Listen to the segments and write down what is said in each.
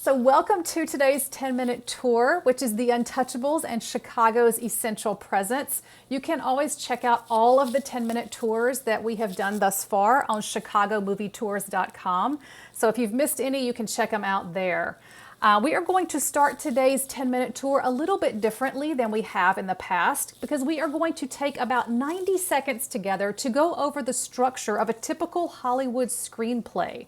So welcome to today's 10-minute tour, which is the Untouchables and Chicago's Essential Presence. You can always check out all of the 10-minute tours that we have done thus far on chicagomovietours.com. So if you've missed any, you can check them out there. We are going to start today's 10-minute tour a little bit differently than we have in the past because we are going to take about 90 seconds together to go over the structure of a typical Hollywood screenplay.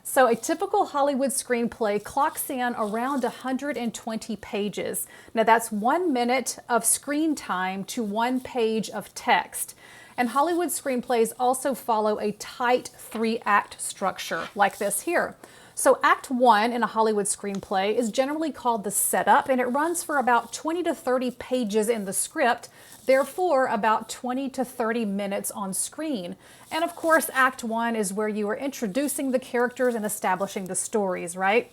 So a typical Hollywood screenplay clocks in around 120 pages. Now that's 1 minute of screen time to 1 page of text. And Hollywood screenplays also follow a tight 3-act structure like this here. So Act 1 in a Hollywood screenplay is generally called the setup, and it runs for about 20 to 30 pages in the script, therefore about 20 to 30 minutes on screen. And of course, Act 1 is where you are introducing the characters and establishing the stories, right?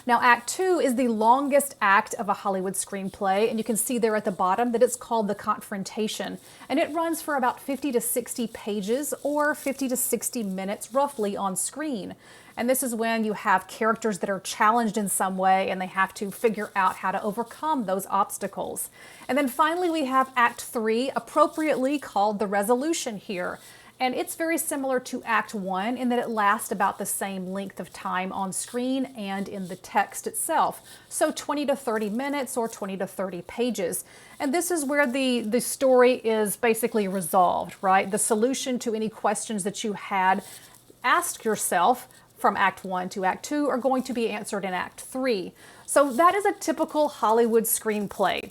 Now, Act 2 is the longest act of a Hollywood screenplay, and you can see there at the bottom that it's called the confrontation, and it runs for about 50 to 60 pages or 50 to 60 minutes roughly on screen. And this is when you have characters that are challenged in some way and they have to figure out how to overcome those obstacles. And then finally we have Act 3, appropriately called the resolution here. And it's very similar to Act 1 in that it lasts about the same length of time on screen and in the text itself. So 20 to 30 minutes or 20 to 30 pages. And this is where the story is basically resolved, right? The solution to any questions that you had asked yourself from Act 1 to Act 2 are going to be answered in Act 3. So that is a typical Hollywood screenplay.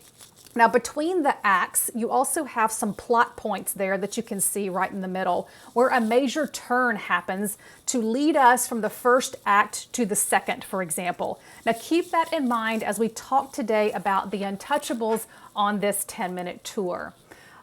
Now, between the acts, you also have some plot points there that you can see right in the middle, where a major turn happens to lead us from the first act to the second, for example. Now, keep that in mind as we talk today about the Untouchables on this 10-minute tour.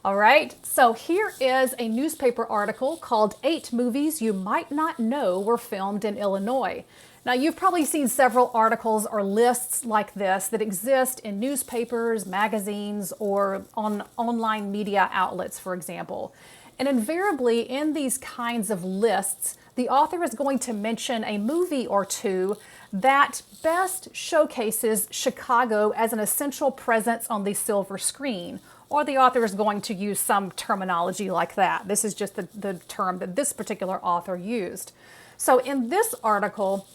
All right, so here is a newspaper article called 8 Movies You Might Not Know Were Filmed in Illinois. Now, you've probably seen several articles or lists like this that exist in newspapers, magazines, or on online media outlets, for example. And invariably, in these kinds of lists, the author is going to mention a movie or two that best showcases Chicago as an essential presence on the silver screen. Or the author is going to use some terminology like that. This is just the term that this particular author used. So in this article,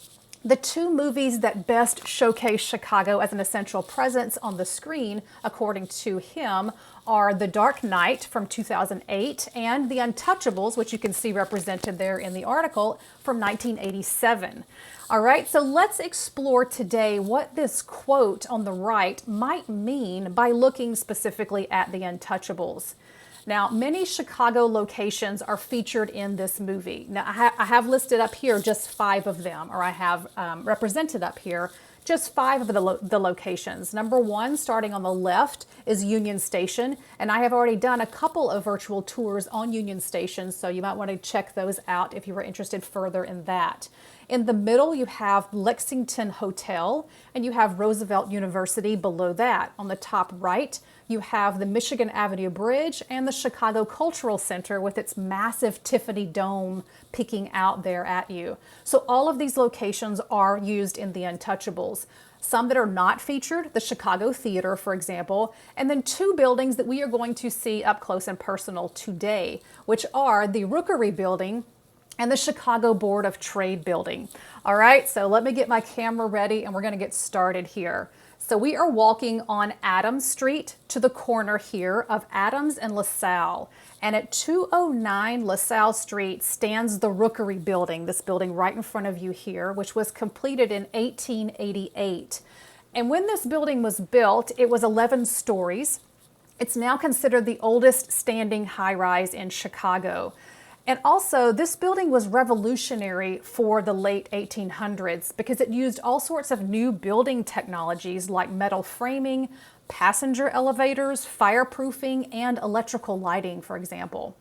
the 2 movies that best showcase Chicago as an essential presence on the screen, according to him, are The Dark Knight from 2008 and The Untouchables, which you can see represented there in the article, from 1987. All right, so let's explore today what this quote on the right might mean by looking specifically at The Untouchables. Now, many Chicago locations are featured in this movie. Now, I have listed up here just 5 of them, or I have represented up here just 5 of the locations. Number 1, starting on the left, is Union Station, and I have already done a couple of virtual tours on Union Station, so you might want to check those out if you were interested further in that. In the middle, you have Lexington Hotel, and you have Roosevelt University below that. On the top right, you have the Michigan Avenue Bridge and the Chicago Cultural Center with its massive Tiffany dome peeking out there at you. So all of these locations are used in The Untouchables. Some that are not featured, the Chicago Theater, for example, and then 2 buildings that we are going to see up close and personal today, which are the Rookery Building and the Chicago Board of Trade building. All right, so let me get my camera ready and we're going to get started here. So we are walking on Adams Street to the corner here of Adams and LaSalle. And at 209 LaSalle Street stands the Rookery Building, this building right in front of you here, which was completed in 1888. And when this building was built, it was 11 stories. It's now considered the oldest standing high-rise in Chicago. And also, this building was revolutionary for the late 1800s because it used all sorts of new building technologies like metal framing, passenger elevators, fireproofing, and electrical lighting, for example.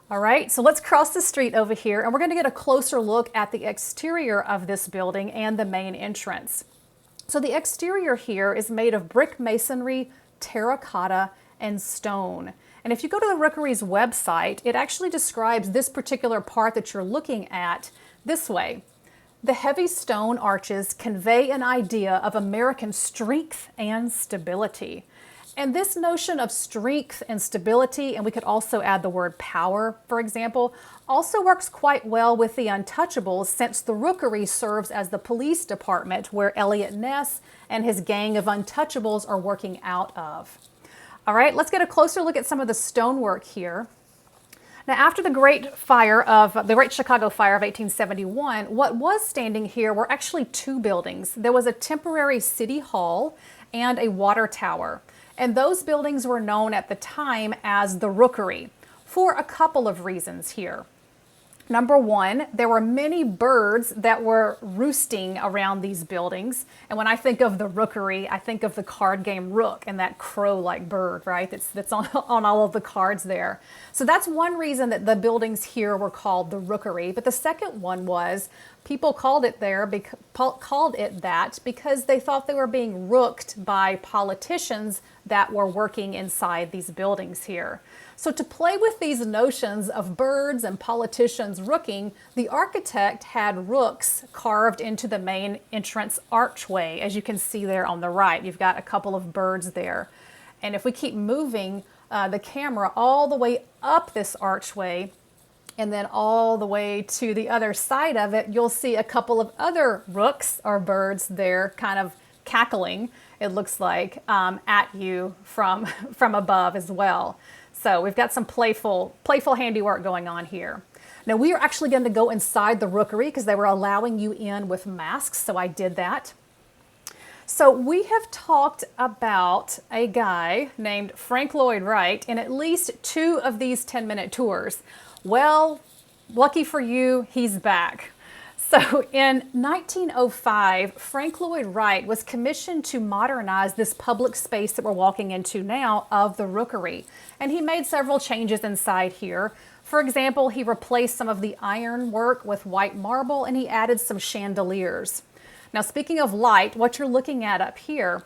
All right, so let's cross the street over here, and we're going to get a closer look at the exterior of this building and the main entrance. So the exterior here is made of brick masonry, terracotta, and stone. And if you go to the Rookery's website, it actually describes this particular part that you're looking at this way. The heavy stone arches convey an idea of American strength and stability. And this notion of strength and stability, and we could also add the word power, for example, also works quite well with the Untouchables, since the Rookery serves as the police department where Eliot Ness and his gang of Untouchables are working out of. All right, let's get a closer look at some of the stonework here. Now, after the Great Chicago Fire of 1871, what was standing here were actually two buildings. There was a temporary city hall and a water tower. And those buildings were known at the time as the Rookery for a couple of reasons here. Number one, there were many birds that were roosting around these buildings. And when I think of the Rookery, I think of the card game Rook and that crow-like bird, right? That's on all of the cards there. So that's one reason that the buildings here were called the Rookery. But the second one was people called it that because they thought they were being rooked by politicians that were working inside these buildings here. So to play with these notions of birds and politicians rooking, the architect had rooks carved into the main entrance archway, as you can see there on the right. You've got a couple of birds there. And if we keep moving the camera all the way up this archway, and then all the way to the other side of it, you'll see a couple of other rooks or birds there kind of cackling, it looks like, at you from above as well. So we've got some playful handiwork going on here. Now we are actually going to go inside the Rookery because they were allowing you in with masks, so I did that. So we have talked about a guy named Frank Lloyd Wright in at least two of these 10-minute tours. Well, lucky for you, he's back. So in 1905, Frank Lloyd Wright was commissioned to modernize this public space that we're walking into now of the Rookery. And he made several changes inside here. For example, he replaced some of the ironwork with white marble and he added some chandeliers. Now, speaking of light, what you're looking at up here,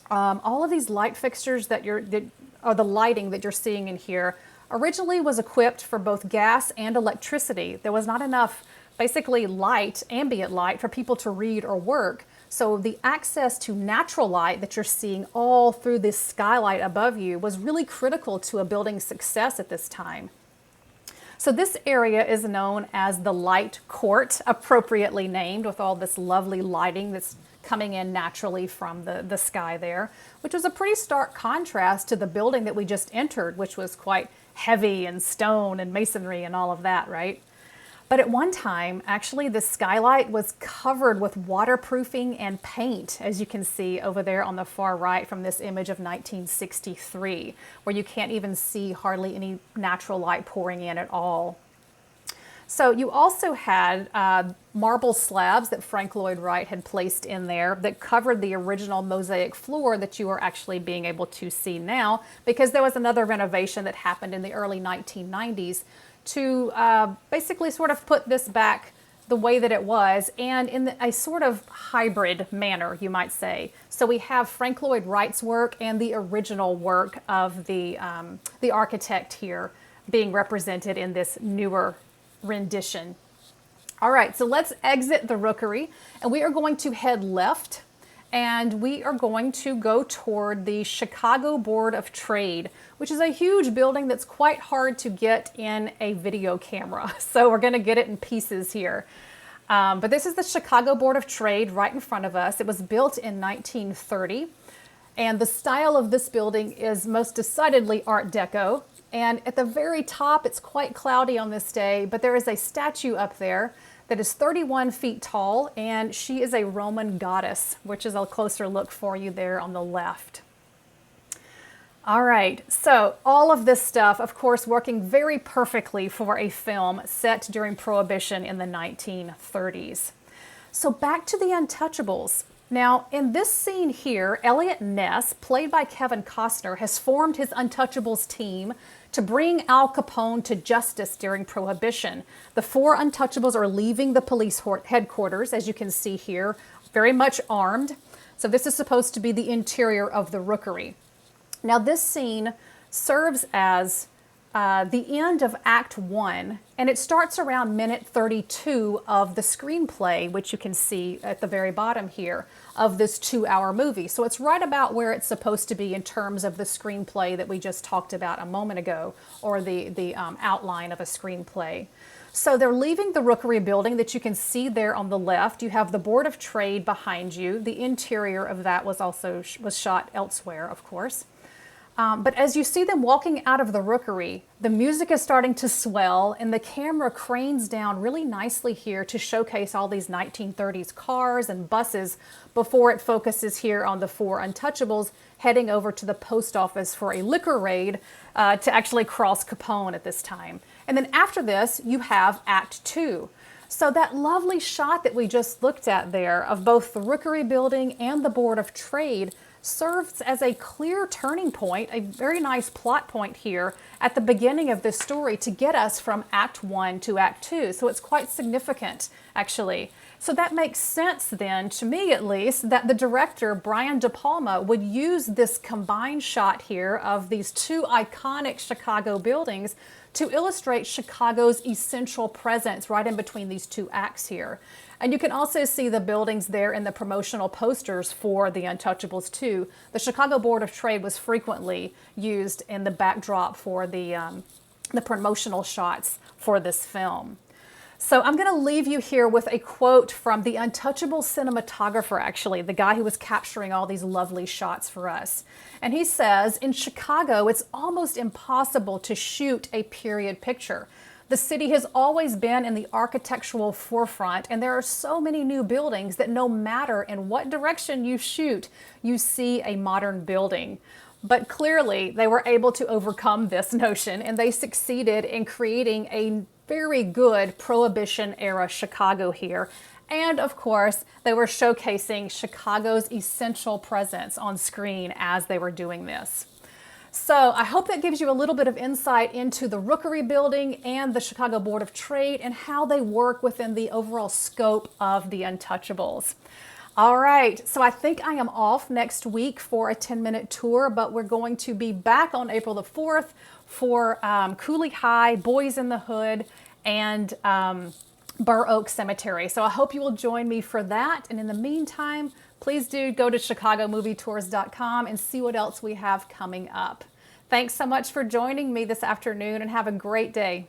all of these light fixtures or the lighting that you're seeing in here originally was equipped for both gas and electricity. There was not enough basically light, ambient light, for people to read or work. So the access to natural light that you're seeing all through this skylight above you was really critical to a building's success at this time. So this area is known as the Light Court, appropriately named, with all this lovely lighting that's coming in naturally from the sky there, which was a pretty stark contrast to the building that we just entered, which was quite heavy and stone and masonry and all of that, right? But at one time, actually, the skylight was covered with waterproofing and paint, as you can see over there on the far right from this image of 1963, where you can't even see hardly any natural light pouring in at all. So you also had marble slabs that Frank Lloyd Wright had placed in there that covered the original mosaic floor that you are actually being able to see now, because there was another renovation that happened in the early 1990s to basically sort of put this back the way that it was, and in a sort of hybrid manner, you might say. So we have Frank Lloyd Wright's work and the original work of the architect here being represented in this newer rendition. All right, so let's exit the Rookery, and we are going to head left, and we are going to go toward the Chicago Board of Trade, which is a huge building that's quite hard to get in a video camera. So we're going to get it in pieces here. But this is the Chicago Board of Trade right in front of us. It was built in 1930, and the style of this building is most decidedly Art Deco. And at the very top, it's quite cloudy on this day, but there is a statue up there that is 31 feet tall, and she is a Roman goddess, which is a closer look for you there on the left. All right, so all of this stuff, of course, working very perfectly for a film set during Prohibition in the 1930s. So back to the Untouchables. Now, in this scene here, Eliot Ness, played by Kevin Costner, has formed his Untouchables team to bring Al Capone to justice during Prohibition. The four Untouchables are leaving the police headquarters, as you can see here, very much armed. So this is supposed to be the interior of the Rookery. Now, this scene serves as the end of Act 1, and it starts around minute 32 of the screenplay, which you can see at the very bottom here of this 2-hour movie. So it's right about where it's supposed to be in terms of the screenplay that we just talked about a moment ago, or the outline of a screenplay. So they're leaving the Rookery Building that you can see there on the left. You have the Board of Trade behind you. The interior of that was shot elsewhere, of course. But as you see them walking out of the Rookery, the music is starting to swell and the camera cranes down really nicely here to showcase all these 1930s cars and buses before it focuses here on the 4 Untouchables heading over to the post office for a liquor raid to actually cross Capone at this time. And then after this, you have Act 2. So that lovely shot that we just looked at there of both the Rookery Building and the Board of Trade serves as a clear turning point, a very nice plot point here at the beginning of this story to get us from Act 1 to Act 2. So it's quite significant, actually. So that makes sense then, to me at least, that the director, Brian De Palma, would use this combined shot here of these 2 iconic Chicago buildings to illustrate Chicago's essential presence right in between these 2 acts here. And you can also see the buildings there in the promotional posters for the Untouchables too. The Chicago Board of Trade was frequently used in the backdrop for the promotional shots for this film. So I'm going to leave you here with a quote from the Untouchable cinematographer, actually, the guy who was capturing all these lovely shots for us. And he says, "In Chicago, it's almost impossible to shoot a period picture. The city has always been in the architectural forefront, and there are so many new buildings that no matter in what direction you shoot, you see a modern building." But clearly, they were able to overcome this notion, and they succeeded in creating a very good Prohibition-era Chicago here. And of course, they were showcasing Chicago's essential presence on screen as they were doing this. So I hope that gives you a little bit of insight into the Rookery Building and the Chicago Board of Trade and how they work within the overall scope of the Untouchables. All right, so I think I am off next week for a 10-minute tour, but we're going to be back on April the 4th for Cooley High, Boys in the Hood, and Burr Oak Cemetery. So I hope you will join me for that. And in the meantime, please do go to chicagomovietours.com and see what else we have coming up. Thanks so much for joining me this afternoon and have a great day.